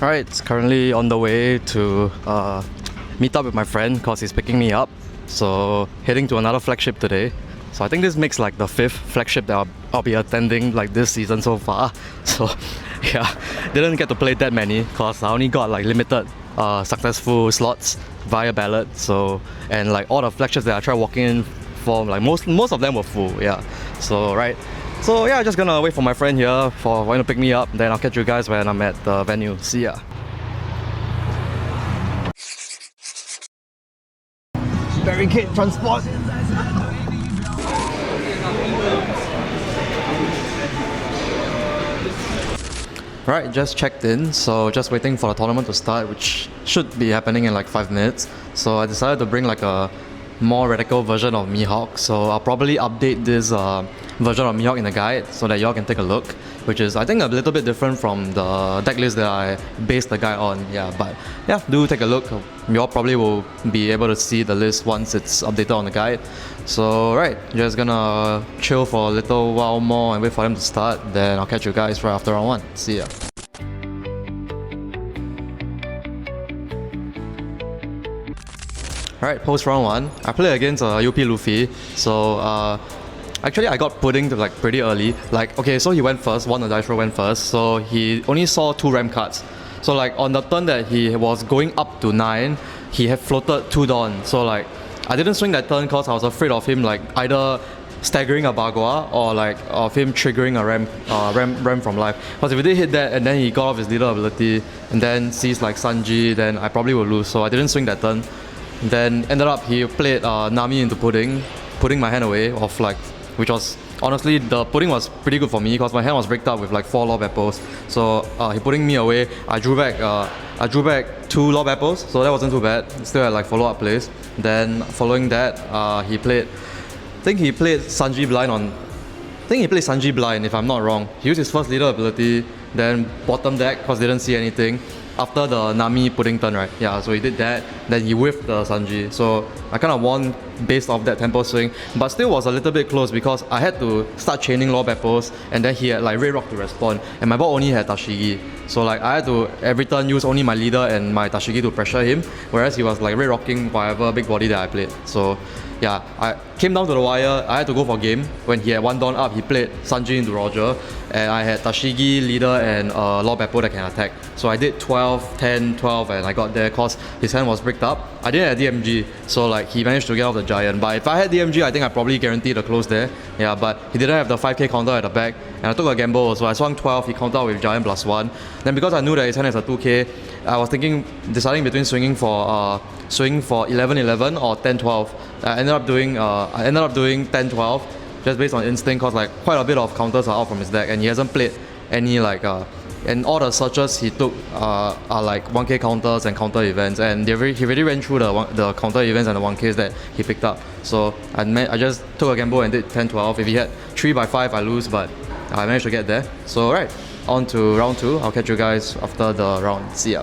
Alright, it's currently on the way to meet up with my friend because he's picking me up. So heading to another flagship today. So I think this makes like the 5th flagship that I'll be attending like this season so far. So yeah, didn't get to play that many because I only got like limited successful slots via ballot. So and like all the flagships that I tried walking in for, like most of them were full. Yeah. So right. So yeah, just gonna wait for my friend here for wanting to pick me up. Then I'll catch you guys when I'm at the venue. See ya. Barricade transport. Right, just checked in, so just waiting for the tournament to start, which should be happening in like 5 minutes. So I decided to bring like a more radical version of Mihawk. So I'll probably update this version of Mihawk in the guide so that y'all can take a look, which is I think a little bit different from the deck list that I based the guide on. Yeah, but yeah, do take a look. Y'all probably will be able to see the list once it's updated on the guide. So right, just gonna chill for a little while more and wait for them to start. Then I'll catch you guys right after round 1. See ya. Alright, post round 1, I played against UP Luffy. So actually I got pudding to like pretty early. Like okay, so he went first, won the dice roll, went first. So he only saw 2 ramp cards. So like on the turn that he was going up to 9, he had floated 2 Dawn. So like I didn't swing that turn because I was afraid of him like either staggering a Bagua or like of him triggering a ram from life. Because if he did hit that and then he got off his leader ability and then sees like Sanji, then I probably would lose. So I didn't swing that turn. Then ended up he played Nami into pudding, putting my hand away of like, which was honestly the pudding was pretty good for me because my hand was bricked up with like 4 lob apples. So he putting me away. I drew back 2 lob apples, so that wasn't too bad. Still had like follow up plays. Then following that, he played Sanji blind on. I think he played Sanji blind if I'm not wrong. He used his first leader ability, then bottom deck because didn't see anything. After the Nami pudding turn, right? Yeah, so he did that, then he whiffed the Sanji. So I kind of won based off that tempo swing, but still was a little bit close because I had to start chaining lob apples and then he had like Red Rock to respond and my board only had Tashigi. So like I had to every turn use only my leader and my Tashigi to pressure him, whereas he was like Red Rocking whatever big body that I played. So yeah, I came down to the wire, I had to go for game. When he had 1 Dawn up, he played Sanji into Roger and I had Tashigi, leader and lob apple that can attack. So I did 12, 10, 12 and I got there cause his hand was bricked up. I didn't have DMG, so like he managed to get off the giant. But if I had DMG, I think I probably guaranteed a close there. Yeah, but he didn't have the 5k counter at the back and I took a gamble. So I swung 12, he countered out with giant +1. Then because I knew that his hand has a 2k, I was deciding between swinging for 11-11 or 10-12. I ended up doing 10-12 just based on instinct because like quite a bit of counters are out from his deck and he hasn't played any like and all the searches he took are like 1k counters and counter events, and he already ran through the counter events and the 1ks that he picked up. So I just took a gamble and did 10-12. If he had 3/5 I lose, but I managed to get there. So right, on to round 2. I'll catch you guys after the round. See ya.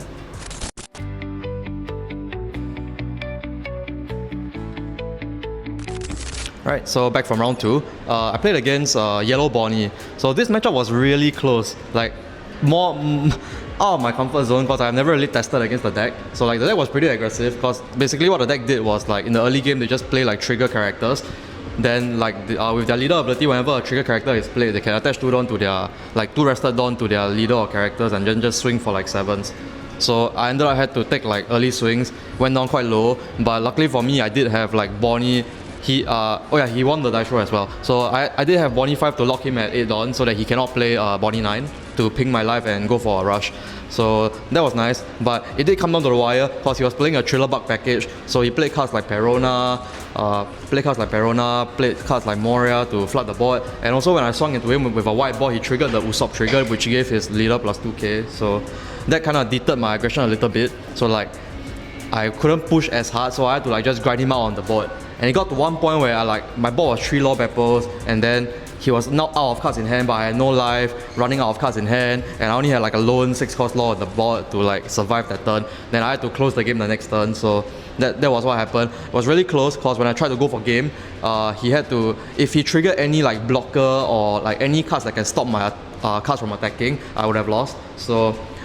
Right, so back from round 2, I played against Yellow Bonnie. So this matchup was really close, like more out of my comfort zone because I've never really tested against the deck. So like the deck was pretty aggressive because basically what the deck did was like in the early game they just play like trigger characters. Then like with their leader ability, whenever a trigger character is played, they can attach 2 Dawn to their, like 2 rested Dawn to their leader or characters and then just swing for like 7s. So I ended up had to take like early swings, went down quite low, but luckily for me I did have like Bonnie. He won the dice roll as well. So I did have Bonnie 5 to lock him at 8 Dawn so that he cannot play Bonnie 9 to ping my life and go for a rush. So that was nice, but it did come down to the wire because he was playing a Thriller Bug package. So he played cards like Perona, played cards like Moria to flood the board. And also when I swung into him with a white ball, he triggered the Usopp trigger, which gave his leader +2k. So that kind of deterred my aggression a little bit. So like I couldn't push as hard, so I had to like just grind him out on the board. And it got to one point where my board was 3 lob apples and then he was now out of cards in hand, but I had no life, running out of cards in hand, and I only had like a lone 6-cost law on the board to like survive that turn. Then I had to close the game the next turn, so that was what happened. It was really close because when I tried to go for game, he had to, if he triggered any like blocker or like any cards that can stop my cards from attacking, I would have lost. So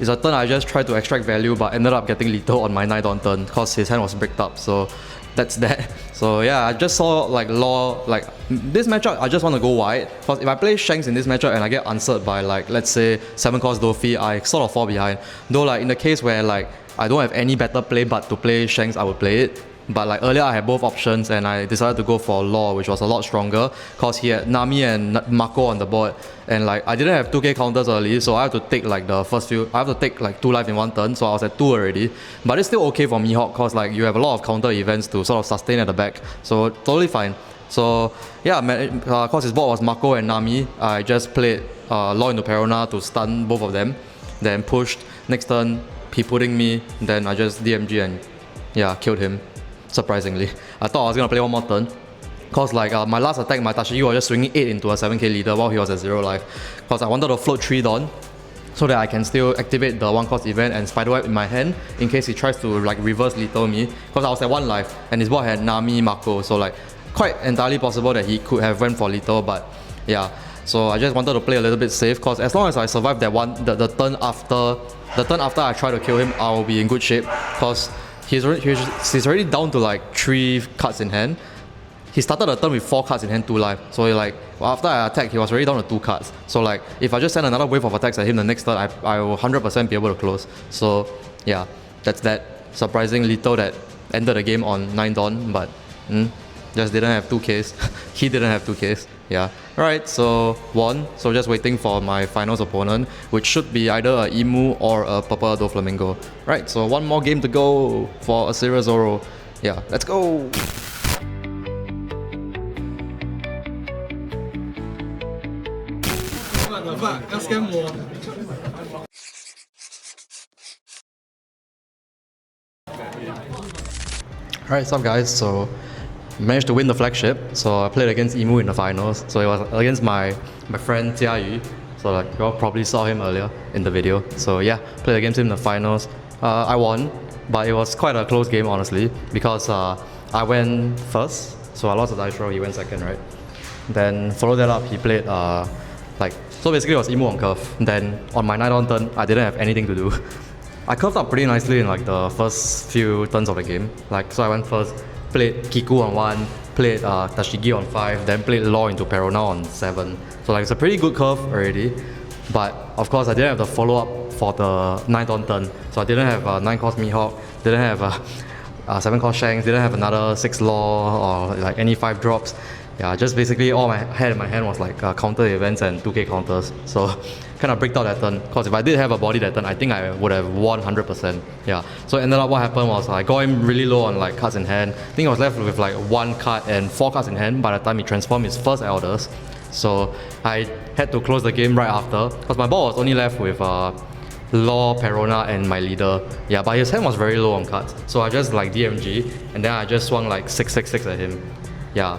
It's a turn I just tried to extract value, but ended up getting lethal on my 9 on turn because his hand was bricked up. So that's that. So yeah, I just saw like law, like this matchup, I just want to go wide because if I play Shanks in this matchup and I get answered by like, let's say 7 cost Dofi, I sort of fall behind. Though like in the case where like I don't have any better play but to play Shanks, I would play it. But like earlier I had both options and I decided to go for Law, which was a lot stronger because he had Nami and Mako on the board, and like I didn't have 2k counters early, so I have to take like the first few, I have to take like 2 life in 1 turn, so I was at 2 already. But it's still okay for Mihawk because like you have a lot of counter events to sort of sustain at the back, so totally fine. So yeah, because his board was Mako and Nami, I just played Law into Perona to stun both of them, then pushed. Next turn he putting me, then I just DMG and yeah, killed him. Surprisingly, I thought I was gonna play 1 more turn, cause like my last attack, my Tashigi was just swinging 8 into a 7k leader while he was at 0 life, cause I wanted to float 3 Dawn, so that I can still activate the 1 cost event and Spiderweb in my hand in case he tries to like reverse lethal me, cause I was at 1 life and his board had Nami, Mako, so like quite entirely possible that he could have went for lethal, but yeah. So I just wanted to play a little bit safe, cause as long as I survive that the turn after I try to kill him, I will be in good shape, cause he's already down to like 3 cards in hand. He started the turn with 4 cards in hand, 2 life. So like after I attacked, he was already down to 2 cards. So like if I just send another wave of attacks at him the next turn, I will 100% be able to close. So yeah, that's that. Surprising lethal that ended the game on 9 Dawn, but just didn't have 2Ks. He didn't have 2Ks. Yeah. Alright, so won. So just waiting for my finals opponent, which should be either a Emu or a Purple Doflamingo. Right, so 1 more game to go for a serious Zoro. Yeah, let's go! Alright, what's up guys? So managed to win the flagship, so I played against Emu in the finals. So it was against my friend Jia Yu. So like you all probably saw him earlier in the video. So yeah, played against him in the finals. I won, but it was quite a close game honestly, because I went first, so I lost the dice roll, he went second, right? Then follow that up, he played so basically it was Emu on curve. Then on my 9 on turn, I didn't have anything to do. I curved up pretty nicely in like the first few turns of the game. Like so I went first, played Kiku on 1, played Tashigi on 5, then played Law into Perona on 7. So like it's a pretty good curve already. But of course I didn't have the follow-up for the 9th on turn. So I didn't have a 9 cost Mihawk, didn't have a 7 cost Shanks, didn't have another 6 Law or like any 5 drops. Yeah, just basically all I had in my hand was like counter events and 2k counters. So kind of bricked out that turn, because if I did have a body that turn, I think I would have won 100%. Yeah, so ended up what happened was I got him really low on like cards in hand. I think I was left with like 1 card and 4 cards in hand by the time he transformed his first Elders. So I had to close the game right after, because my ball was only left with Law, Perona and my leader. Yeah, but his hand was very low on cards. So I just like DMG and then I just swung like 666 at him. Yeah,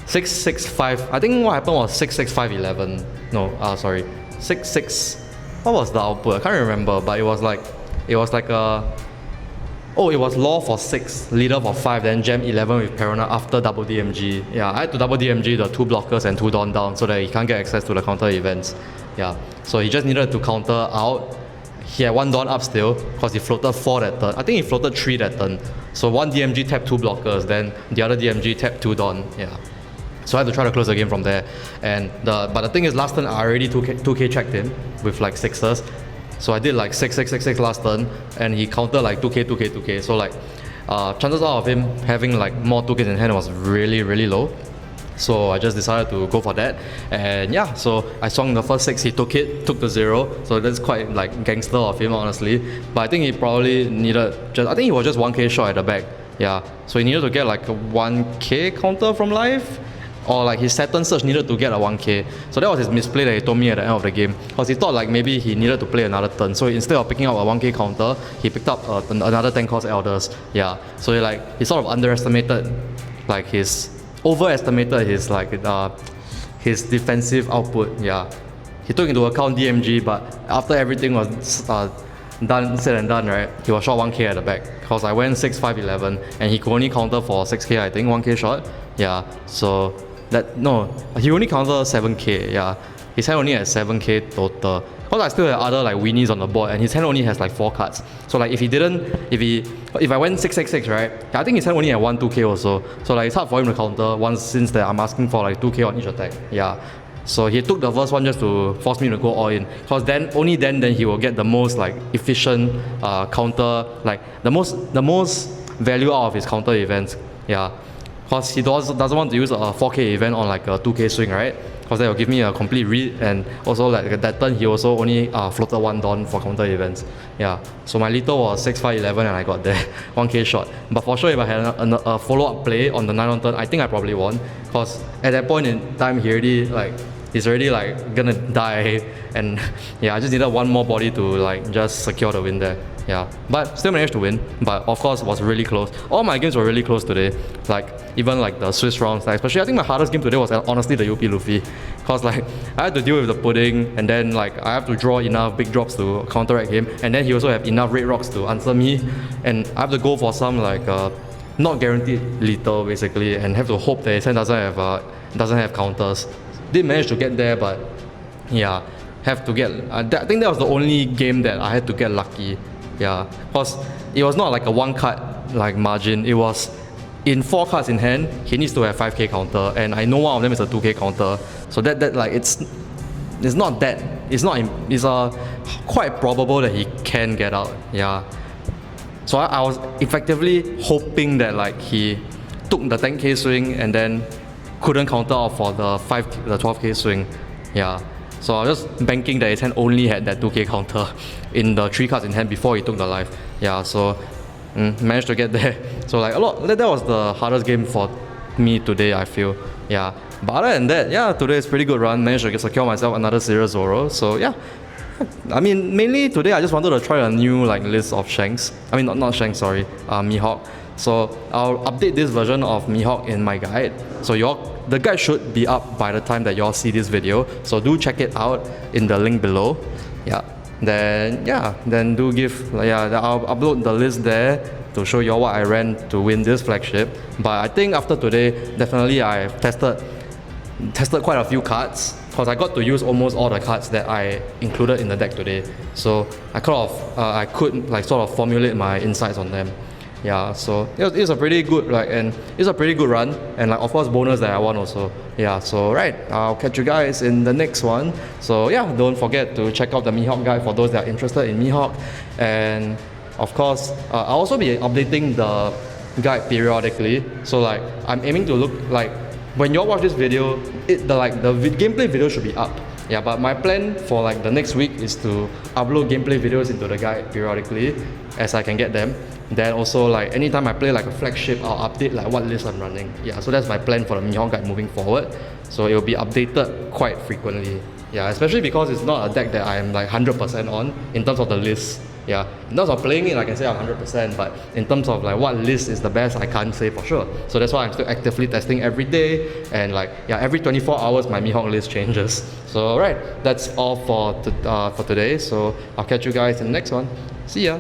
665. I think what happened was 66511. No, sorry. 6. What was the output? I can't remember, but it was like it was Law for 6, leader for 5, then Gem 11 with Perona after double DMG. Yeah, I had to double DMG the 2 blockers and 2 Dawn down so that he can't get access to the counter events. Yeah, so he just needed to counter out. He had 1 Dawn up still because he floated 4 that turn. I think he floated 3 that turn. So 1 DMG tapped 2 blockers, then the other DMG tapped 2 Dawn. Yeah. So I had to try to close the game from there. And but the thing is, last turn I already 2k checked him with like 6s. So I did like 6 last turn, and he countered like 2k. So like chances out of him having like more 2ks in hand was really, really low. So I just decided to go for that. And yeah, so I swung the first 6, he took the 0. So that's quite like gangster of him honestly. But I think he probably needed I think he was just 1k short at the back. Yeah, so he needed to get like a 1k counter from life, or like his Saturn Surge needed to get a 1k. So that was his misplay that he told me at the end of the game, because he thought like maybe he needed to play another turn. So instead of picking up a 1k counter, he picked up another 10 cost Elders. Yeah, so he sort of overestimated his defensive output. Yeah, he took into account DMG, but after everything was said and done, right, he was short 1k at the back, because I went 6, 5, 11 and he could only counter for 6k, I think, 1k short. Yeah, so he only counted 7k. Yeah, his hand only had 7k total. Because I still have other like weenies on the board, and his hand only has like 4 cards. So like if I went 666, right? I think his hand only had 2K also. So like it's hard for him to counter once since that I'm asking for like 2K on each attack. Yeah. So he took the first one just to force me to go all in. Because then only then he will get the most like efficient counter, like the most value out of his counter events. Yeah. Because he doesn't want to use a 4K event on like a 2K swing, right? Because that will give me a complete read, and also like that turn he also only floated 1 Dawn for counter events. Yeah, so my lethal was 6-5-11 and I got there 1K shot. But for sure if I had a follow-up play on the 9 turn, I think I probably won. Because at that point in time he's already like gonna die, and yeah, I just needed one more body to like just secure the win there. Yeah, but still managed to win. But of course, it was really close. All my games were really close today. Like even like the Swiss rounds, like especially I think my hardest game today was honestly the UP Luffy, cause like I had to deal with the pudding, and then like I have to draw enough big drops to counteract him, and then he also have enough red rocks to answer me, and I have to go for some like not guaranteed lethal basically, and have to hope that his hand doesn't have counters. Did manage to get there, but yeah, have to get. I think that was the only game that I had to get lucky. Yeah, because it was not like a 1 card like margin. It was in 4 cards in hand. He needs to have 5K counter, and I know one of them is a 2K counter. So that like it's quite probable that he can get out. Yeah. So I was effectively hoping that like he took the 10K swing and then couldn't counter out for the 12K swing. Yeah. So I was just banking that his hand only had that 2K counter in the 3 cards in hand before he took the life. Yeah, so managed to get there. So like that was the hardest game for me today, I feel. Yeah. But other than that, yeah, today is pretty good run. Managed to secure myself another serious Zoro. So yeah. I mean, mainly today I just wanted to try a new like list of Shanks. I mean, not Shanks, sorry, Mihawk. So I'll update this version of Mihawk in my guide. So the guide should be up by the time that y'all see this video. So do check it out in the link below. Yeah. Then do give I'll upload the list there to show y'all what I ran to win this flagship. But I think after today, definitely I've tested quite a few cards, because I got to use almost all the cards that I included in the deck today. So I could like sort of formulate my insights on them. Yeah, so it's a pretty good run, and like of course bonus that I won also. Yeah, so right, I'll catch you guys in the next one. So yeah, don't forget to check out the Mihawk guide for those that are interested in Mihawk, and of course I'll also be updating the guide periodically. So like I'm aiming to look like when you all watch this video, the gameplay video should be up. Yeah, but my plan for like the next week is to upload gameplay videos into the guide periodically as I can get them. Then also like anytime I play like a flagship, I'll update like what list I'm running. Yeah, so that's my plan for the Mihawk guide moving forward. So it will be updated quite frequently. Yeah, especially because it's not a deck that I am like 100% on in terms of the list. Yeah, in terms of playing it, I can say I'm 100%, but in terms of like what list is the best, I can't say for sure. So that's why I'm still actively testing every day, and like every 24 hours my Mihawk list changes. So right, that's all for today. So I'll catch you guys in the next one. See ya.